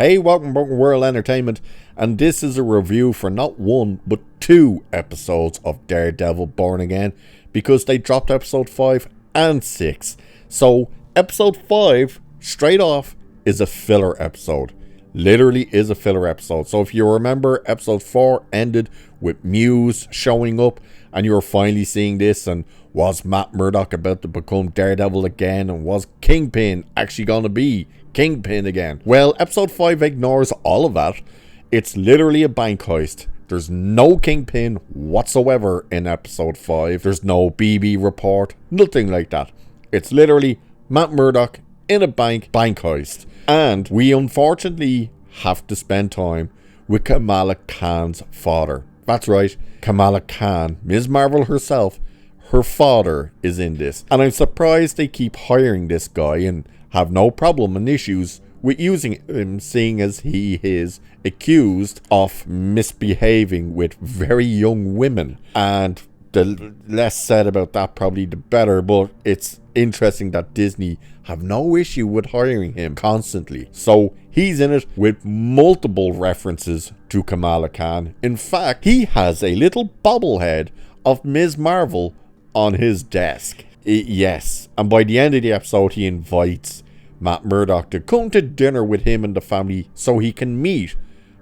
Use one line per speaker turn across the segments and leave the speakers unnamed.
Hey, welcome to World Entertainment, and this is a review for not one, but 2 episodes of Daredevil Born Again, because they dropped episode 5 and 6. So, episode 5, straight off, is a filler episode. Literally is a filler episode. So if you remember, episode 4 ended with Muse showing up, and you were finally seeing this, and was Matt Murdock about to become Daredevil again, and was Kingpin actually going to be Kingpin again? Well, episode 5 ignores all of that. It's literally a bank heist. There's no Kingpin whatsoever in episode 5. There's no BB report, nothing like that. It's literally Matt Murdock in a bank heist. And we unfortunately have to spend time with Kamala Khan's father. That's right, Kamala Khan, Ms. Marvel herself, her father is in this. And I'm surprised they keep hiring this guy and have no problem and issues with using him, seeing as he is accused of misbehaving with very young women. And the less said about that, probably the better. But it's interesting that Disney have no issue with hiring him constantly. So he's in it with multiple references to Kamala Khan. In fact, he has a little bobblehead of Ms. Marvel on his desk. Yes, and by the end of the episode, he invites Matt Murdock to come to dinner with him and the family so he can meet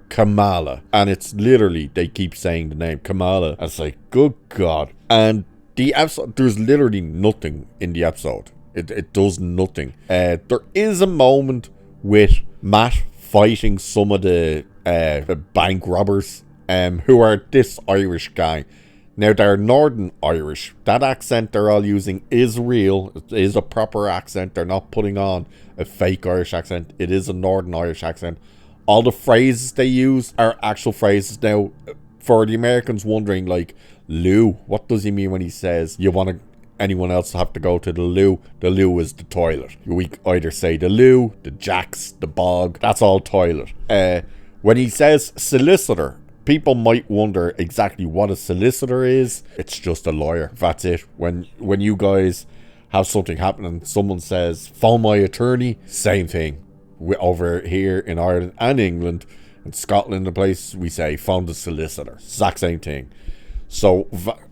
Kamala. And it's literally, they keep saying the name Kamala. And it's like, good God. And the episode, there's literally nothing in the episode. It does nothing. There is a moment with Matt fighting some of the bank robbers who are this Irish guy. Now, they're Northern Irish. That accent they're all using is real. It is a proper accent. They're not putting on a fake Irish accent. It is a Northern Irish accent. All the phrases they use are actual phrases. Now, for the Americans wondering, like, loo, what does he mean when he says you want anyone else to have to go to the loo? The loo is the toilet. We either say the loo, the jacks, the bog. That's all toilet. When he says solicitor, people might wonder exactly what a solicitor is. It's just a lawyer. That's it. When you guys have something happen and someone says, phone my attorney, same thing. Over here in Ireland and England and Scotland, the place, we say, phone the solicitor. Exact same thing. So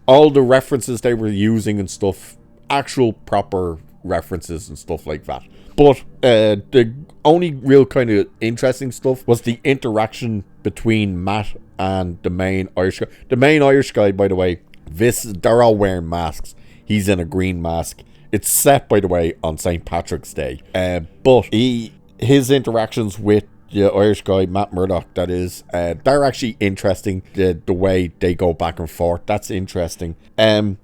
all the references they were using and stuff, actual proper references and stuff like that. But the only real kind of interesting stuff was the interaction between Matt and the main Irish guy. The main Irish guy, by the way, they're all wearing masks. He's in a green mask. It's set, by the way, on St. Patrick's Day. But his interactions with the Irish guy, Matt Murdock, that is, they're actually interesting. The way they go back and forth, that's interesting. And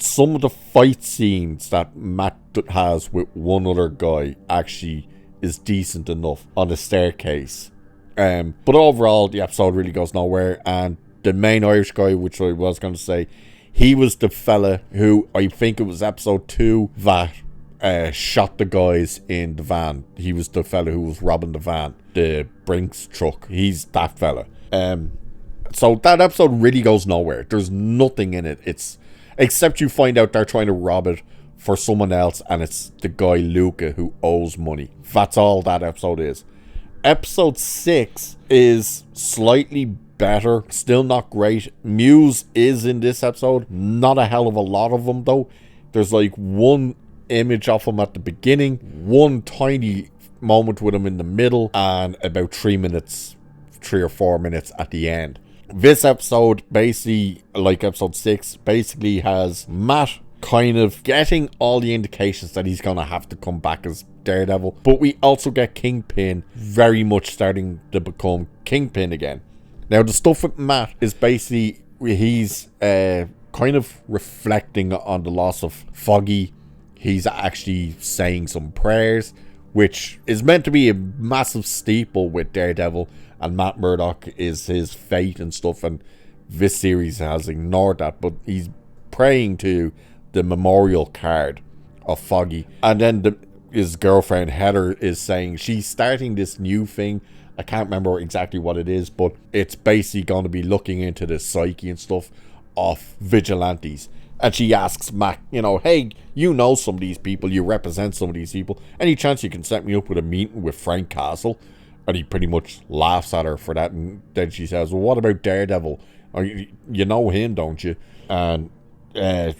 some of the fight scenes that Matt has with one other guy actually is decent enough on the staircase. But overall, the episode really goes nowhere. And the main Irish guy, which I was going to say, he was the fella who, I think it was episode 2, that shot the guys in the van. He was the fella who was robbing the van, the Brinks truck. He's that fella. So that episode really goes nowhere. There's nothing in it. It's except you find out they're trying to rob it for someone else, and it's the guy Luca who owes money. That's all that episode is. Episode 6 is slightly better, still not great. Muse is in this episode, not a hell of a lot of them though. There's like one image of him at the beginning, one tiny moment with him in the middle, and about 3 or 4 minutes at the end. This episode, basically, like episode 6, basically has Matt kind of getting all the indications that he's going to have to come back as Daredevil. But we also get Kingpin very much starting to become Kingpin again. Now, the stuff with Matt is basically he's kind of reflecting on the loss of Foggy. He's actually saying some prayers, which is meant to be a massive steeple with Daredevil, and Matt Murdock is his fate and stuff, and this series has ignored that, but he's praying to the memorial card of Foggy. And then his girlfriend Heather is saying she's starting this new thing. I can't remember exactly what it is, but it's basically going to be looking into the psyche and stuff of vigilantes. And she asks Mac, hey, you know some of these people, you represent some of these people. Any chance you can set me up with a meeting with Frank Castle? And he pretty much laughs at her for that. And then she says, well, what about Daredevil? You know him, don't you? And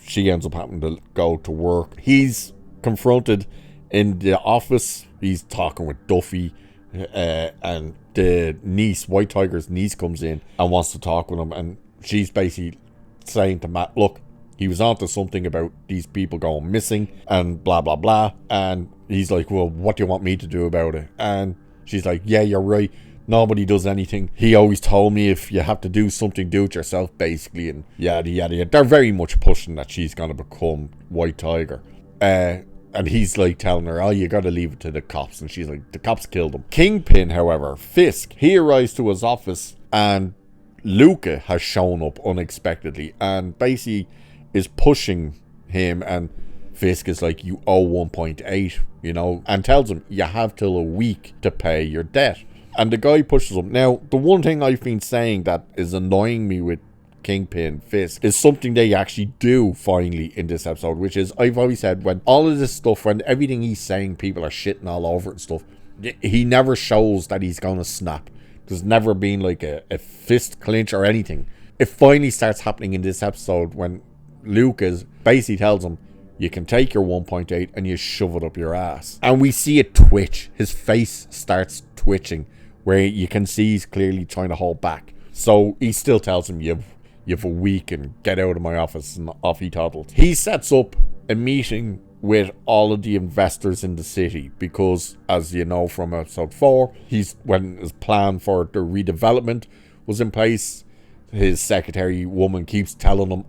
she ends up having to go to work. He's confronted in the office. He's talking with Duffy. And the niece, White Tiger's niece, comes in and wants to talk with him. And she's basically saying to Matt, look, he was onto something about these people going missing and blah, blah, blah. And he's like, well, what do you want me to do about it? And she's like, yeah, you're right. Nobody does anything. He always told me if you have to do something, do it yourself, basically. And yada, yada, yada. They're very much pushing that she's going to become White Tiger. And he's like telling her, oh, you got to leave it to the cops. And she's like, the cops killed him. Kingpin, however, Fisk, he arrives to his office and Luca has shown up unexpectedly and basically is pushing him, and Fisk is like, you owe 1.8, you know, and tells him you have till a week to pay your debt. And the guy pushes him. Now, the one thing I've been saying that is annoying me with Kingpin Fisk is something they actually do finally in this episode, which is, I've always said, when all of this stuff, when everything he's saying, people are shitting all over it and stuff, he never shows that he's gonna snap. There's never been like a fist clinch or anything. It finally starts happening in this episode when Lucas basically tells him, you can take your 1.8 and you shove it up your ass. And we see it twitch. His face starts twitching, where you can see he's clearly trying to hold back. So he still tells him, you've a week and get out of my office, and off he toddles. He sets up a meeting with all of the investors in the city because, as you know from episode 4, when his plan for the redevelopment was in place, his secretary woman keeps telling him,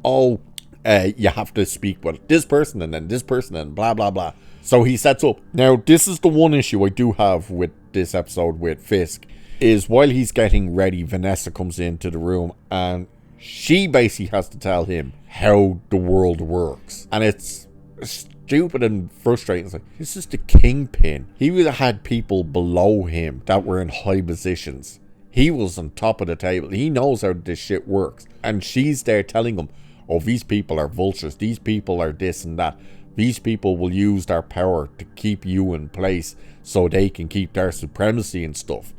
you have to speak with this person and then this person and blah blah blah. So he sets up. Now, this is the one issue I do have with this episode with Fisk, is while he's getting ready, Vanessa comes into the room and she basically has to tell him how the world works. And it's stupid and frustrating. It's like, this is the Kingpin. He would have had people below him that were in high positions. He was on top of the table. He knows how this shit works. And she's there telling him, oh, these people are vultures. These people are this and that. These people will use their power to keep you in place so they can keep their supremacy and stuff.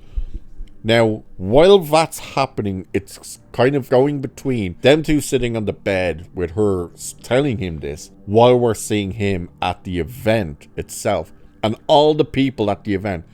Now, while that's happening, it's kind of going between them two sitting on the bed with her telling him this while we're seeing him at the event itself. And all the people at the event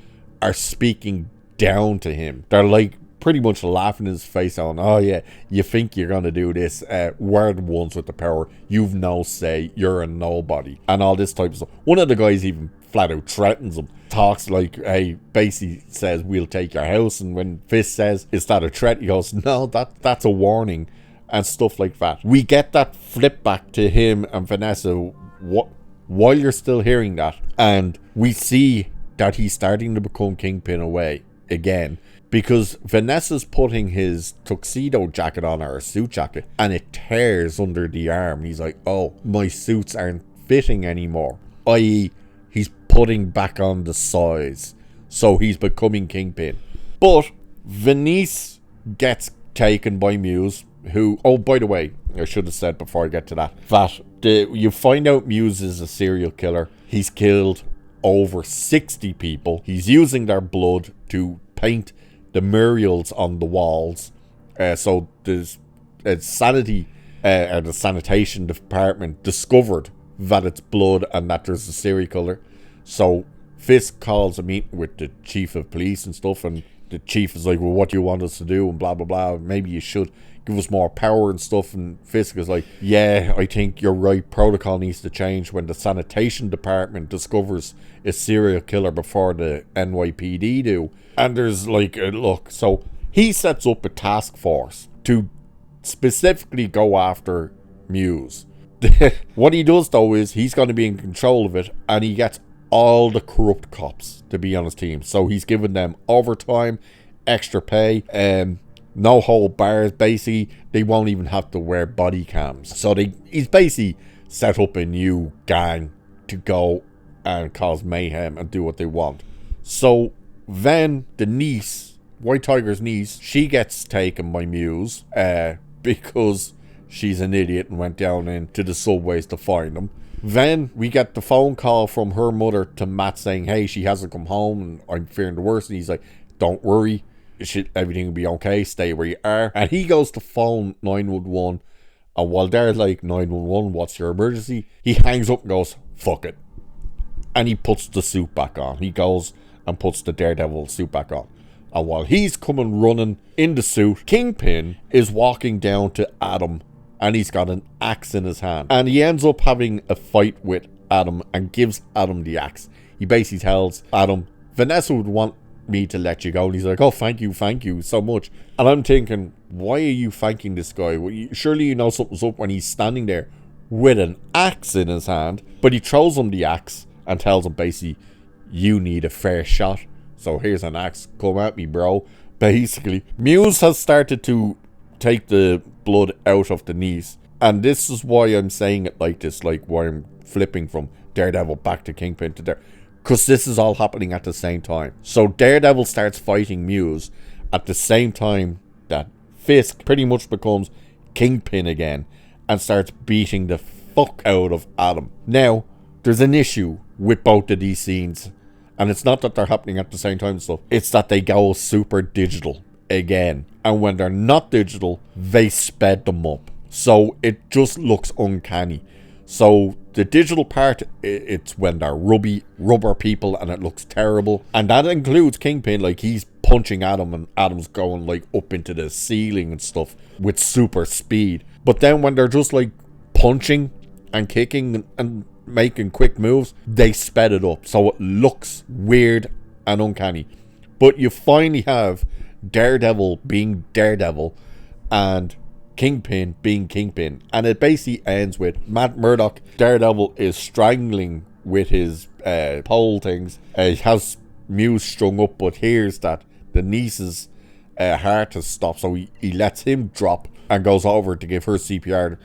are speaking down to him. They're like pretty much laughing in his face on, oh yeah, you think you're going to do this. We're the ones with the power. You've no say. You're a nobody. And all this type of stuff. One of the guys even flat out threatens him. Talks like, hey, basically says, we'll take your house. And when Fisk says, is that a threat? He goes, no, that's a warning. And stuff like that. We get that flip back to him and Vanessa while you're still hearing that. And we see that he's starting to become Kingpin away again. Because Vanessa's putting his tuxedo jacket on, or a suit jacket, and it tears under the arm. He's like, oh, my suits aren't fitting anymore. I.e., he's putting back on the size. So he's becoming Kingpin. But Venice gets taken by Muse, who, oh, by the way, I should have said before I get to that you find out Muse is a serial killer. He's killed over 60 people. He's using their blood to paint the murals on the walls. So there's the sanitation department discovered that it's blood and that there's a serial killer. So Fisk calls a meeting with the chief of police and stuff, and the chief is like, well, what do you want us to do, and blah blah blah, maybe you should give us more power and stuff. And Fisk is like, yeah, I think you're right, protocol needs to change when the sanitation department discovers a serial killer before the NYPD do. And there's like a look, so he sets up a task force to specifically go after Muse. What he does though is he's going to be in control of it, and he gets all the corrupt cops to be on his team. So he's giving them overtime, extra pay, no hold bars. Basically, they won't even have to wear body cams. So he's basically set up a new gang to go and cause mayhem and do what they want. So then the niece, White Tiger's niece, she gets taken by Muse because she's an idiot and went down into the subways to find them. Then we get the phone call from her mother to Matt saying, hey, she hasn't come home and I'm fearing the worst. And he's like, don't worry, everything will be okay, stay where you are. And he goes to phone 911, and while they're like, 911, what's your emergency? He hangs up and goes, fuck it. And he puts the suit back on. He goes and puts the Daredevil suit back on. And while he's coming running in the suit, Kingpin is walking down to Adam, and he's got an axe in his hand. And he ends up having a fight with Adam and gives Adam the axe. He basically tells Adam, Vanessa would want me to let you go. And he's like, oh, thank you so much. And I'm thinking, why are you thanking this guy? Surely you know something's up when he's standing there with an axe in his hand. But he throws him the axe and tells him basically, you need a fair shot. So here's an axe, come at me, bro. Basically, Muse has started to take the blood out of the knees. And this is why I'm saying it like this, like why I'm flipping from Daredevil back to Kingpin to there. Because this is all happening at the same time. So Daredevil starts fighting Muse at the same time that Fisk pretty much becomes Kingpin again and starts beating the fuck out of Adam. Now, there's an issue with both of these scenes. And it's not that they're happening at the same time and stuff. It's that they go super digital again. And when they're not digital, they sped them up. So it just looks uncanny. So the digital part, it's when they're rubber people and it looks terrible. And that includes Kingpin, like he's punching Adam and Adam's going like up into the ceiling and stuff with super speed. But then when they're just like punching and kicking and making quick moves, they sped it up. So it looks weird and uncanny. But you finally have Daredevil being Daredevil and Kingpin being Kingpin, and it basically ends with Matt Murdock. Daredevil is strangling with his pole things. He has Muse strung up, but hears that the niece's heart has stopped, so he lets him drop and goes over to give her CPR.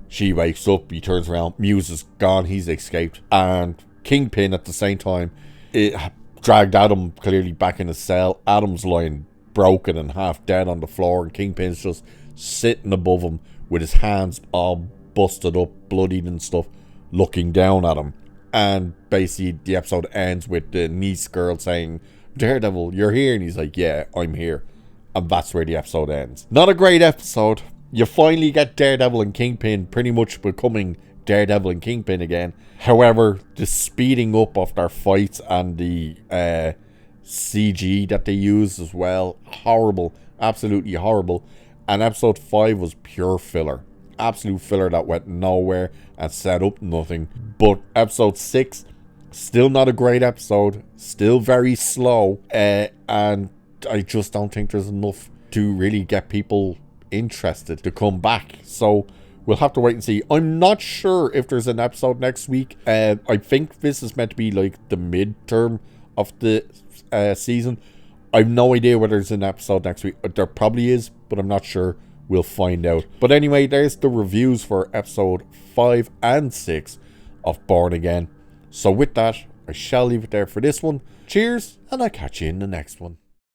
She wakes up, he turns around, Muse is gone, he's escaped, and Kingpin at the same time it dragged Adam clearly back in his cell. Adam's lying broken and half dead on the floor, and Kingpin's just sitting above him with his hands all busted up, bloodied and stuff, looking down at him. And basically the episode ends with the niece girl saying, Daredevil, you're here? And he's like, yeah, I'm here. And that's where the episode ends. Not a great episode. You finally get Daredevil and Kingpin pretty much becoming Daredevil and Kingpin again. However, the speeding up of their fights and the CG that they use as well, horrible, absolutely horrible. And episode 5 was pure filler, absolute filler that went nowhere and set up nothing. But episode 6, still not a great episode, still very slow, and I just don't think there's enough to really get people interested to come back. So we'll have to wait and see. I'm not sure if there's an episode next week. I think this is meant to be like the midterm of the season. I've no idea whether there's an episode next week. There probably is, but I'm not sure. We'll find out. But anyway, there's the reviews for episode 5 and 6 of Born Again. So with that, I shall leave it there for this one. Cheers, and I'll catch you in the next one.